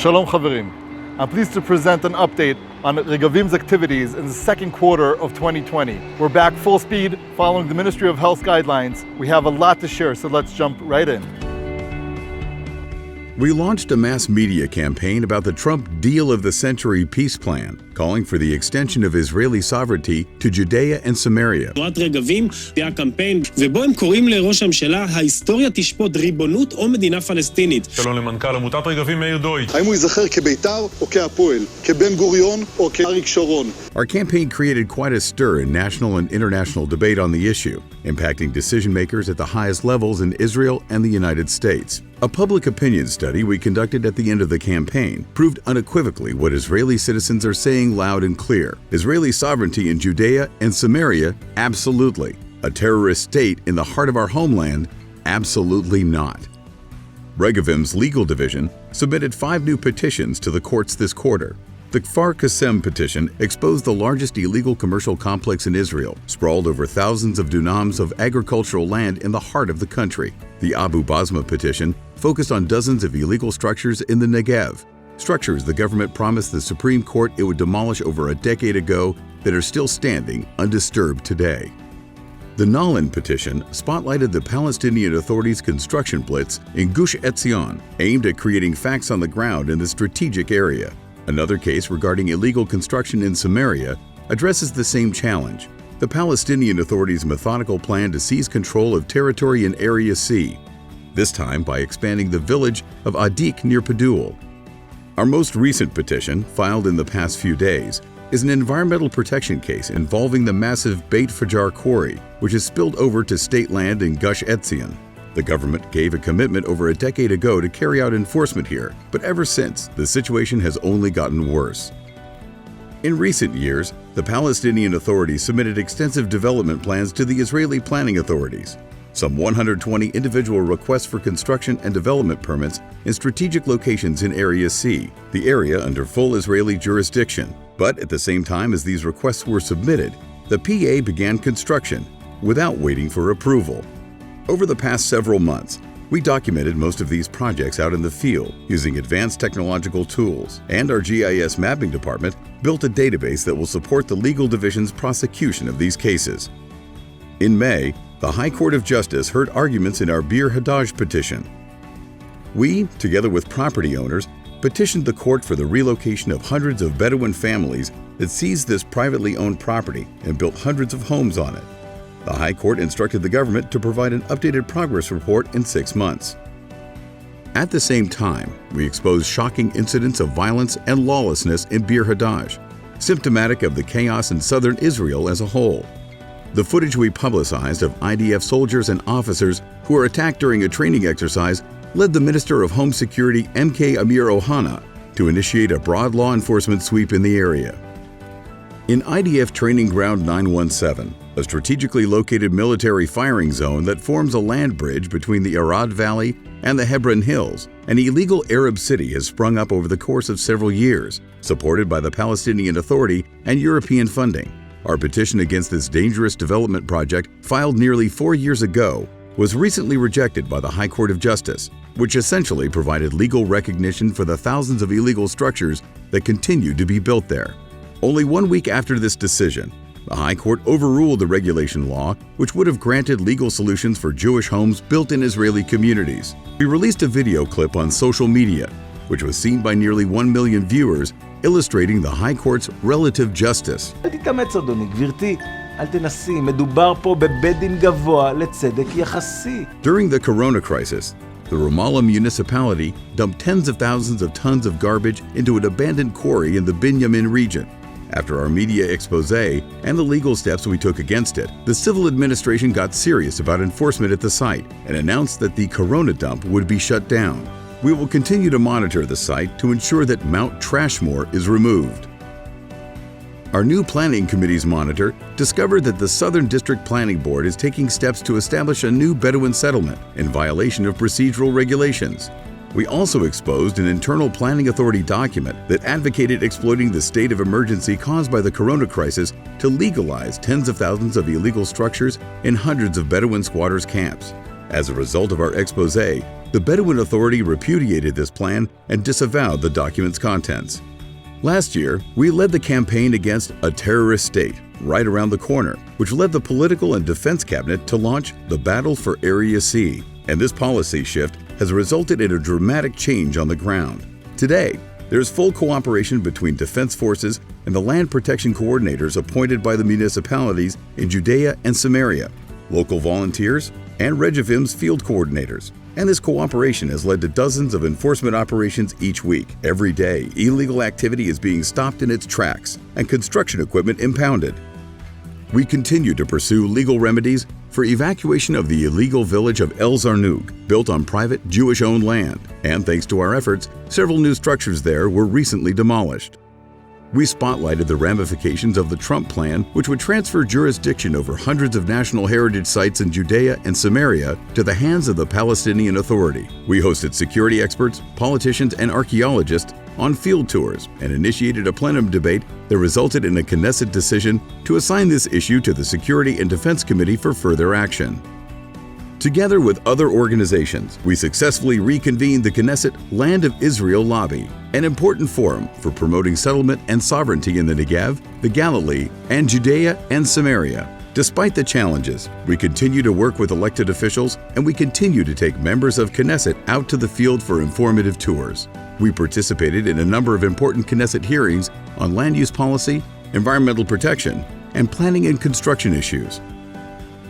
Shalom Chaverim. I'm pleased to present an update on Regavim's activities in the second quarter of 2020. We're back full speed following the Ministry of Health guidelines. We have a lot to share, so let's jump right in. We launched a mass media campaign about the Trump Deal of the Century peace plan, calling for the extension of Israeli sovereignty to Judea and Samaria. תנועת רגבים היה קמפיין, ובו הם קוראים לראש הממשלה, ההיסטוריה תשפוט ריבונות או מדינה פלסטינית. שלום למנכ"ל עמותת רגבים מאיר דויטש. האם הוא ייזכר כבית"ר או כהפועל, כבן גוריון או כאריק שרון? Our campaign created quite a stir in national and international debate on the issue, impacting decision makers at the highest levels in Israel and the United States. A public opinion study we conducted at the end of the campaign proved unequivocally what Israeli citizens are saying loud and clear. Israeli sovereignty in Judea and Samaria? Absolutely. A terrorist state in the heart of our homeland? Absolutely not. Regavim's legal division submitted 5 new petitions to the courts this quarter. The Kfar Qasem petition exposed the largest illegal commercial complex in Israel, sprawled over thousands of dunams of agricultural land in the heart of the country. The Abu Basma petition focused on dozens of illegal structures in the Negev, structures the government promised the Supreme Court it would demolish over a decade ago that are still standing undisturbed today. The Nalin petition spotlighted the Palestinian Authority's construction blitz in Gush Etzion, aimed at creating facts on the ground in the strategic area. Another case regarding illegal construction in Samaria addresses the same challenge: the Palestinian Authority's methodical plan to seize control of territory in Area C, this time by expanding the village of Adik near Padul. Our most recent petition, filed in the past few days, is an environmental protection case involving the massive Beit Fajar quarry, which has spilled over to state land in Gush Etzion. The government gave a commitment over a decade ago to carry out enforcement here, but ever since, the situation has only gotten worse. In recent years, the Palestinian Authority submitted extensive development plans to the Israeli planning authorities. Some 120 individual requests for construction and development permits in strategic locations in Area C, the area under full Israeli jurisdiction. But at the same time as these requests were submitted, the PA began construction without waiting for approval. Over the past several months, we documented most of these projects out in the field using advanced technological tools, and our GIS mapping department built a database that will support the legal division's prosecution of these cases. In May, the High Court of Justice heard arguments in our Bir Hadaj petition. We, together with property owners, petitioned the court for the relocation of hundreds of Bedouin families that seized this privately owned property and built hundreds of homes on it. The High Court instructed the government to provide an updated progress report in 6 months. At the same time, we exposed shocking incidents of violence and lawlessness in Bir Hadaj, symptomatic of the chaos in southern Israel as a whole. The footage we publicized of IDF soldiers and officers who were attacked during a training exercise led the Minister of Home Security MK Amir Ohana to initiate a broad law enforcement sweep in the area. In IDF Training Ground 917, a strategically located military firing zone that forms a land bridge between the Arad Valley and the Hebron Hills, an illegal Arab city has sprung up over the course of several years, supported by the Palestinian Authority and European funding. Our petition against this dangerous development project, filed nearly 4 years ago, was recently rejected by the High Court of Justice, which essentially provided legal recognition for the thousands of illegal structures that continue to be built there. Only 1 week after this decision, the High Court overruled the regulation law, which would have granted legal solutions for Jewish homes built in Israeli communities. We released a video clip on social media, which was seen by nearly 1 million viewers, illustrating the High Court's relative justice. אל תתאמץ, אדוני, גברתי, אל תנסי, מדובר פה בבית דין גבוה לצדק יחסי. During the Corona crisis, the Ramallah municipality dumped tens of thousands of tons of garbage into an abandoned quarry in the Binyamin region. After our media expose and the legal steps we took against it, the civil administration got serious about enforcement at the site and announced that the Corona dump would be shut down. We will continue to monitor the site to ensure that Mount Trashmore is removed. Our new Planning Committee's monitor discovered that the Southern District Planning Board is taking steps to establish a new Bedouin settlement in violation of procedural regulations. We also exposed an internal planning authority document that advocated exploiting the state of emergency caused by the Corona crisis to legalize tens of thousands of illegal structures in hundreds of Bedouin squatters' camps. As a result of our expose, the Bedouin Authority repudiated this plan and disavowed the document's contents. Last year, we led the campaign against a terrorist state right around the corner, which led the Political and Defense Cabinet to launch the Battle for Area C. And this policy shift has resulted in a dramatic change on the ground. Today, there is full cooperation between defense forces and the land protection coordinators appointed by the municipalities in Judea and Samaria, local volunteers, and Regavim's field coordinators. And this cooperation has led to dozens of enforcement operations each week. Every day, illegal activity is being stopped in its tracks and construction equipment impounded. We continue to pursue legal remedies for evacuation of the illegal village of El Zarnug, built on private Jewish-owned land. And thanks to our efforts, several new structures there were recently demolished. We spotlighted the ramifications of the Trump plan, which would transfer jurisdiction over hundreds of national heritage sites in Judea and Samaria to the hands of the Palestinian Authority. We hosted security experts, politicians, and archaeologists on field tours and initiated a plenum debate that resulted in a Knesset decision to assign this issue to the Security and Defense Committee for further action. Together with other organizations, we successfully reconvened the Knesset Land of Israel Lobby, an important forum for promoting settlement and sovereignty in the Negev, the Galilee, and Judea and Samaria. Despite the challenges, we continue to work with elected officials, and we continue to take members of Knesset out to the field for informative tours. We participated in a number of important Knesset hearings on land use policy, environmental protection, and planning and construction issues.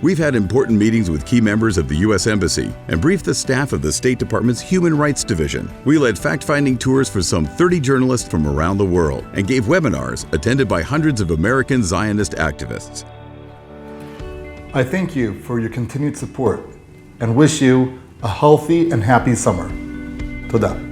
We've had important meetings with key members of the U.S. Embassy and briefed the staff of the State Department's Human Rights Division. We led fact-finding tours for some 30 journalists from around the world and gave webinars attended by hundreds of American Zionist activists. I thank you for your continued support and wish you a healthy and happy summer. Toda.